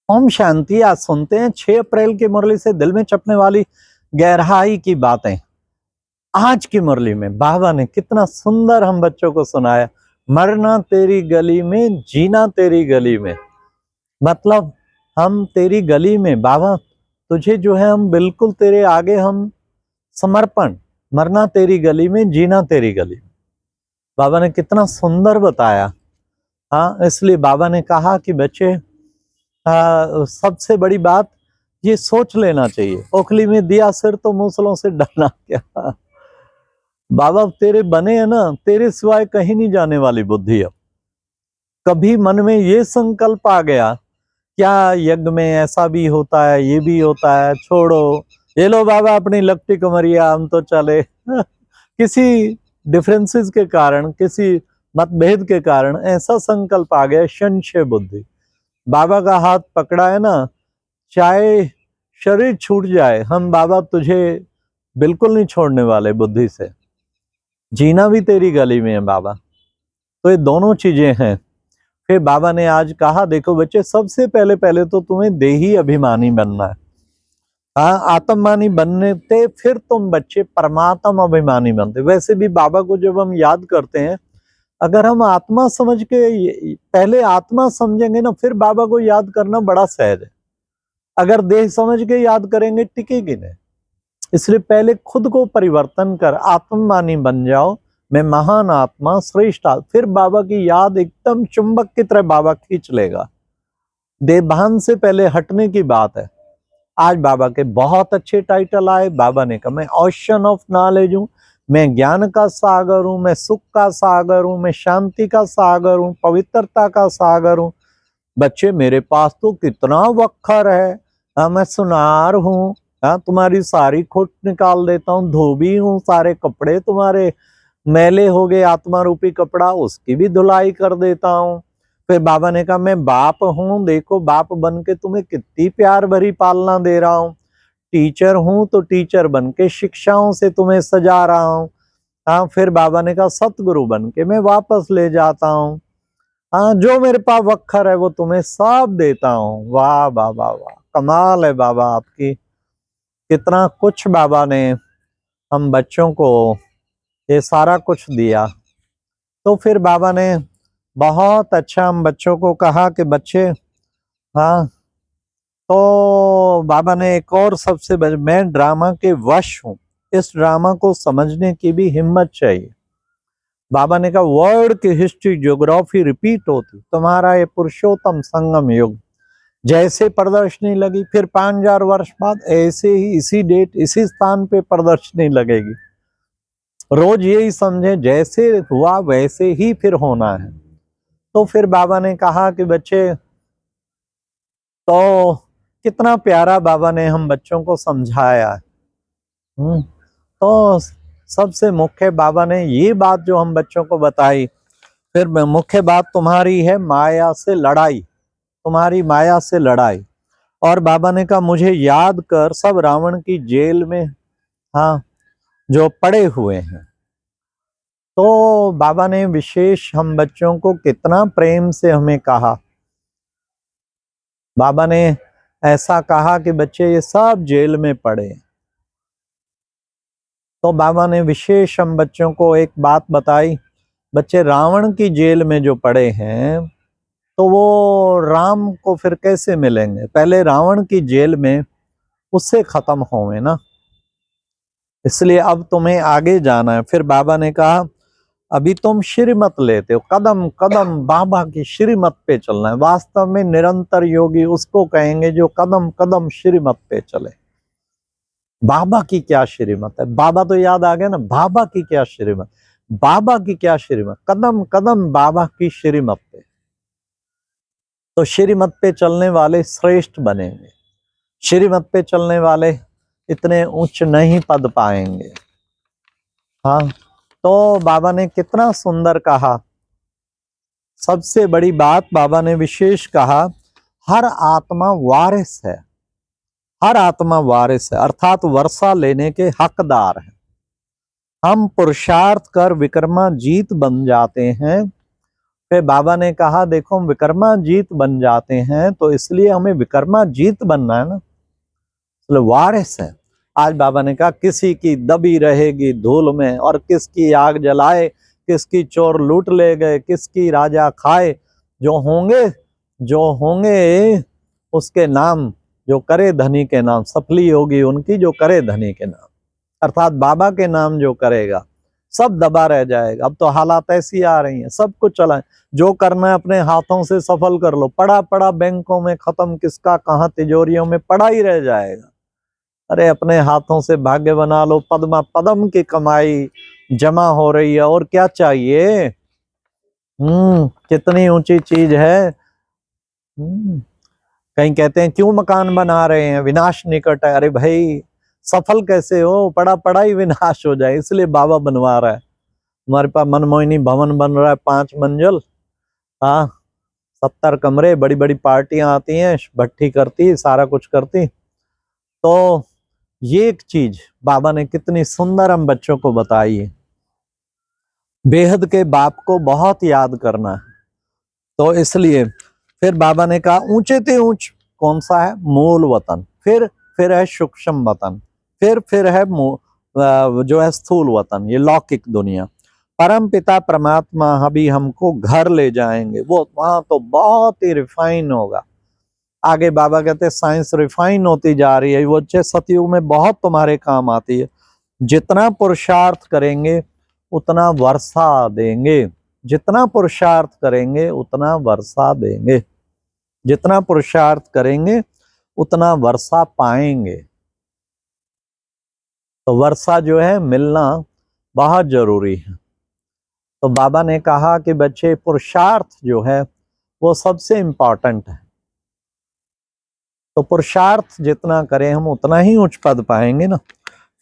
ओम शांति। आज सुनते हैं 6 अप्रैल की मुरली से दिल में चपने वाली गहराई की बातें। आज की मुरली में बाबा ने कितना सुंदर हम बच्चों को सुनाया। मरना तेरी गली में, जीना तेरी गली में। मतलब हम तेरी गली में बाबा, तुझे जो है हम बिल्कुल तेरे आगे हम समर्पण। मरना तेरी गली में, जीना तेरी गली में। बाबा ने कितना सुंदर बताया। हाँ, इसलिए बाबा ने कहा कि बच्चे, सबसे बड़ी बात ये सोच लेना चाहिए, ओखली में दिया सिर तो मूसलों से डरना क्या। बाबा तेरे बने हैं ना, तेरे सिवाय कहीं नहीं जाने वाली बुद्धि है। कभी मन में ये संकल्प आ गया, क्या यज्ञ में ऐसा भी होता है, ये भी होता है, छोड़ो, ये लो बाबा अपनी लपटी कमरिया, हम तो चले। किसी डिफरेंसेस के कारण, किसी मतभेद के कारण ऐसा संकल्प आ गया, संशय बुद्धि। बाबा का हाथ पकड़ा है ना, चाहे शरीर छूट जाए, हम बाबा तुझे बिल्कुल नहीं छोड़ने वाले बुद्धि से। जीना भी तेरी गली में है बाबा। तो ये दोनों चीजें हैं। फिर बाबा ने आज कहा, देखो बच्चे, सबसे पहले पहले तो तुम्हें देही अभिमानी बनना है। हाँ, आत्मानी बनने से फिर तुम बच्चे परमात्मा अभिमानी बनते। वैसे भी बाबा को जब हम याद करते हैं, अगर हम आत्मा समझ के पहले आत्मा समझेंगे ना, फिर बाबा को याद करना बड़ा सहज है। अगर देह समझ के याद करेंगे, टिकेगी नहीं। इसलिए पहले खुद को परिवर्तन कर आत्ममानी बन जाओ, मैं महान आत्मा, श्रेष्ठ आत्मा। फिर बाबा की याद एकदम चुंबक की तरह बाबा खींच लेगा। देवभान से पहले हटने की बात है। आज बाबा के बहुत अच्छे टाइटल आए। बाबा ने कहा, मैं ओशन ऑफ नॉलेज हूँ, मैं ज्ञान का सागर हूँ, मैं सुख का सागर हूँ, मैं शांति का सागर हूँ, पवित्रता का सागर हूँ। बच्चे, मेरे पास तो कितना वक्खर है। हाँ, मैं सुनार हूँ। हाँ, तुम्हारी सारी खोट निकाल देता हूँ, धोबी हूँ, सारे कपड़े तुम्हारे मैले हो गए, आत्मा रूपी कपड़ा, उसकी भी धुलाई कर देता हूँ। फिर बाबा ने कहा, मैं बाप हूँ, देखो बाप बन के तुम्हें कितनी प्यार भरी पालना दे रहा हूँ। टीचर हूँ तो टीचर बन के शिक्षाओं से तुम्हें सजा रहा हूँ। हाँ, फिर बाबा ने कहा, सतगुरु बन के मैं वापस ले जाता हूँ। हाँ, जो मेरे पास वक्खर है वो तुम्हें सब देता हूँ। वाह बाबा वाह, कमाल है बाबा आपकी। कितना कुछ बाबा ने हम बच्चों को ये सारा कुछ दिया। तो फिर बाबा ने बहुत अच्छा हम बच्चों को कहा कि बच्चे, हाँ, तो बाबा ने एक और सबसे मैं ड्रामा के वश हूँ। इस ड्रामा को समझने की भी हिम्मत चाहिए। बाबा ने कहा, वर्ल्ड की हिस्ट्री ज्योग्राफी रिपीट होती, तुम्हारा ये पुरुषोत्तम संगम युग जैसे प्रदर्शनी लगी, फिर 5000 वर्ष बाद ऐसे ही इसी डेट इसी स्थान पे प्रदर्शनी लगेगी। रोज यही समझे, जैसे हुआ वैसे ही फिर होना है। तो फिर बाबा ने कहा कि बच्चे, तो कितना प्यारा बाबा ने हम बच्चों को समझाया। तो सबसे मुख्य बाबा ने ये बात जो हम बच्चों को बताई, फिर मुख्य बात तुम्हारी है माया से लड़ाई, तुम्हारी माया से लड़ाई। और बाबा ने कहा, मुझे याद कर सब रावण की जेल में, हाँ, जो पड़े हुए हैं। तो बाबा ने विशेष हम बच्चों को कितना प्रेम से हमें कहा। बाबा ने ऐसा कहा कि बच्चे, ये सब जेल में पड़े। तो बाबा ने विशेष हम बच्चों को एक बात बताई, बच्चे रावण की जेल में जो पड़े हैं, तो वो राम को फिर कैसे मिलेंगे? पहले रावण की जेल में उससे खत्म होवे ना, इसलिए अब तुम्हें आगे जाना है। फिर बाबा ने कहा, अभी तुम श्रीमत लेते हो, कदम कदम बाबा की श्रीमत पे चलना है। वास्तव में निरंतर योगी उसको कहेंगे जो कदम कदम श्रीमत पे चले। बाबा की क्या श्रीमत है? बाबा तो याद आ गया ना, बाबा की क्या श्रीमत, बाबा की क्या श्रीमत, कदम कदम बाबा की श्रीमत पे। तो श्रीमत पे चलने वाले श्रेष्ठ बनेंगे, श्रीमत पे चलने वाले इतने उच्च नहीं पद पाएंगे। हाँ, तो बाबा ने कितना सुंदर कहा। सबसे बड़ी बात बाबा ने विशेष कहा, हर आत्मा वारिस है, हर आत्मा वारिस है, अर्थात वर्षा लेने के हकदार है। हम पुरुषार्थ कर विक्रमा जीत बन जाते हैं, फिर बाबा ने कहा देखो हम विक्रमाजीत बन जाते हैं, तो इसलिए हमें विक्रमाजीत बनना है ना, मतलब वारिस है। आज बाबा ने कहा किसी की दबी रहेगी धूल में, और किसकी आग जलाए, किसकी चोर लूट ले गए, किसकी राजा खाए, जो होंगे उसके नाम, जो करे धनी के नाम, सफली होगी उनकी जो करे धनी के नाम, अर्थात बाबा के नाम जो करेगा सब दबा रह जाएगा। अब तो हालात ऐसी आ रही हैं, सब कुछ चला है, जो करना है अपने हाथों से सफल कर लो, पड़ा पड़ा बैंकों में खत्म, किसका कहाँ तिजोरियों में पड़ा ही रह जाएगा। अरे अपने हाथों से भाग्य बना लो, पद्मा पद्म की कमाई जमा हो रही है, और क्या चाहिए। कितनी ऊंची चीज है। कहीं कहते हैं क्यों मकान बना रहे हैं, विनाश निकट है। अरे भाई सफल कैसे हो, पड़ा पड़ा ही विनाश हो जाए, इसलिए बाबा बनवा रहा है। हमारे पास मनमोहिनी भवन बन रहा है 5 मंजिल, हाँ 70 कमरे, बड़ी बड़ी पार्टियां आती हैं, भट्टी करती, सारा कुछ करती। तो ये एक चीज बाबा ने कितनी सुंदर हम बच्चों को बताई है। बेहद के बाप को बहुत याद करना है, तो इसलिए फिर बाबा ने कहा ऊंचे ते ऊंच कौन सा है, मूल वतन, फिर है सूक्ष्म वतन, फिर है जो है स्थूल वतन, ये लौकिक दुनिया। परम पिता परमात्मा अभी हमको घर ले जाएंगे, वो वहां तो बहुत ही रिफाइन होगा। आगे बाबा कहते साइंस रिफाइन होती जा रही है, वो अच्छे सतयुग में बहुत तुम्हारे काम आती है। जितना पुरुषार्थ करेंगे उतना वर्षा देंगे, जितना पुरुषार्थ करेंगे उतना वर्षा देंगे, जितना पुरुषार्थ करेंगे उतना वर्षा पाएंगे। तो वर्षा जो है मिलना बहुत जरूरी है। तो बाबा ने कहा कि बच्चे पुरुषार्थ जो है वो सबसे इंपॉर्टेंट है, तो पुरुषार्थ जितना करें हम उतना ही उच्च पद पाएंगे ना।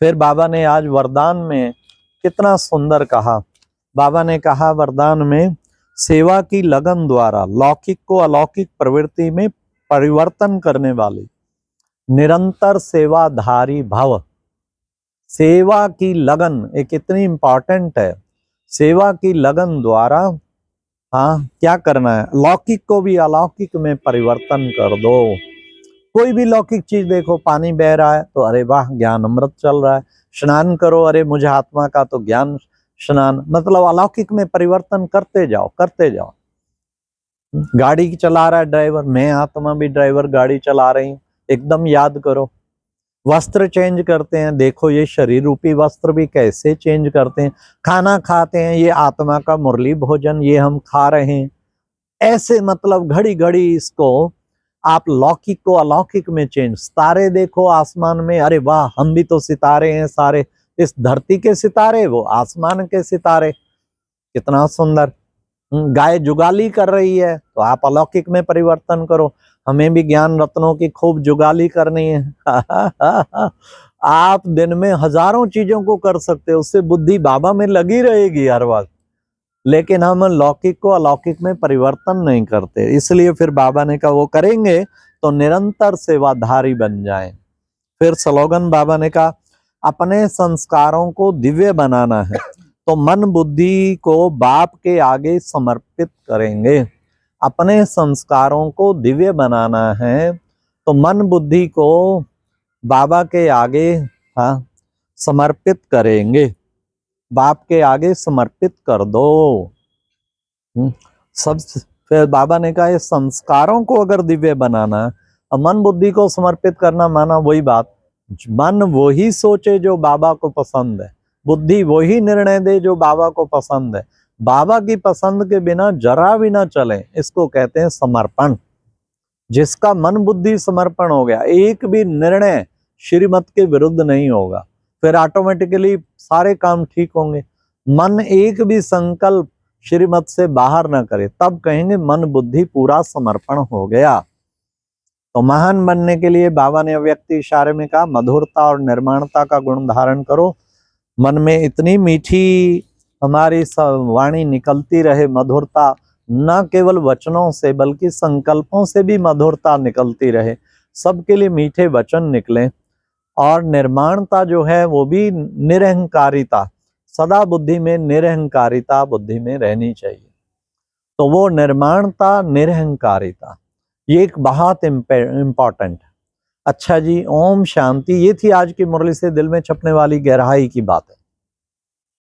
फिर बाबा ने आज वरदान में कितना सुंदर कहा। बाबा ने कहा वरदान में, सेवा की लगन द्वारा लौकिक को अलौकिक प्रवृत्ति में परिवर्तन करने वाली निरंतर सेवाधारी भव। सेवा की लगन एक कितनी इंपॉर्टेंट है। सेवा की लगन द्वारा हाँ क्या करना है, लौकिक को भी अलौकिक में परिवर्तन कर दो। कोई भी लौकिक चीज देखो, पानी बह रहा है तो अरे वाह ज्ञान अमृत चल रहा है, स्नान करो, अरे मुझे आत्मा का तो ज्ञान स्नान, मतलब अलौकिक में परिवर्तन करते जाओ करते जाओ। गाड़ी चला रहा है ड्राइवर, मैं आत्मा भी ड्राइवर गाड़ी चला रही हूँ, एकदम याद करो। वस्त्र चेंज करते हैं, देखो ये शरीर रूपी वस्त्र भी कैसे चेंज करते हैं। खाना खाते हैं, ये आत्मा का मुरली भोजन ये हम खा रहे हैं। ऐसे मतलब घड़ी घड़ी इसको आप लौकिक को अलौकिक में चेंज। सितारे देखो आसमान में, अरे वाह हम भी तो सितारे हैं सारे, इस धरती के सितारे वो आसमान के सितारे, कितना सुंदर। गाय जुगाली कर रही है तो आप अलौकिक में परिवर्तन करो, हमें भी ज्ञान रत्नों की खूब जुगाली करनी है। आप दिन में हजारों चीजों को कर सकते हो, उससे बुद्धि बाबा में लगी रहेगी हर वक्त, लेकिन हम लौकिक को अलौकिक में परिवर्तन नहीं करते। इसलिए फिर बाबा ने कहा वो करेंगे तो निरंतर सेवाधारी बन जाएं। फिर स्लोगन बाबा ने कहा अपने संस्कारों को दिव्य बनाना है तो मन बुद्धि को बाप के आगे समर्पित करेंगे। अपने संस्कारों को दिव्य बनाना है तो मन बुद्धि को बाबा के आगे हाँ समर्पित करेंगे, बाप के आगे समर्पित कर दो। सब फिर बाबा ने कहा ये संस्कारों को अगर दिव्य बनाना है, मन बुद्धि को समर्पित करना माना वही बात, मन वही सोचे जो बाबा को पसंद है, बुद्धि वही निर्णय दे जो बाबा को पसंद है, बाबा की पसंद के बिना जरा भी ना चले, इसको कहते हैं समर्पण। जिसका मन बुद्धि समर्पण हो गया, एक भी निर्णय श्रीमत के विरुद्ध नहीं होगा, फिर ऑटोमेटिकली सारे काम ठीक होंगे। मन एक भी संकल्प श्रीमत से बाहर ना करे, तब कहेंगे मन बुद्धि पूरा समर्पण हो गया। तो महान बनने के लिए बाबा ने अव्यक्ति इशारे में कहा मधुरता और निर्माणता का गुण धारण करो, मन में इतनी मीठी हमारी वाणी निकलती रहे, मधुरता न केवल वचनों से बल्कि संकल्पों से भी मधुरता निकलती रहे, सबके लिए मीठे वचन निकले। और निर्माणता जो है वो भी निरहंकारिता, सदा बुद्धि में निरहंकारिता बुद्धि में रहनी चाहिए। तो वो निर्माणता, निरहंकारिता, ये एक बहुत इम्पॉर्टेंट। अच्छा जी, ओम शांति। ये थी आज की मुरली से दिल में छपने वाली गहराई की बातें।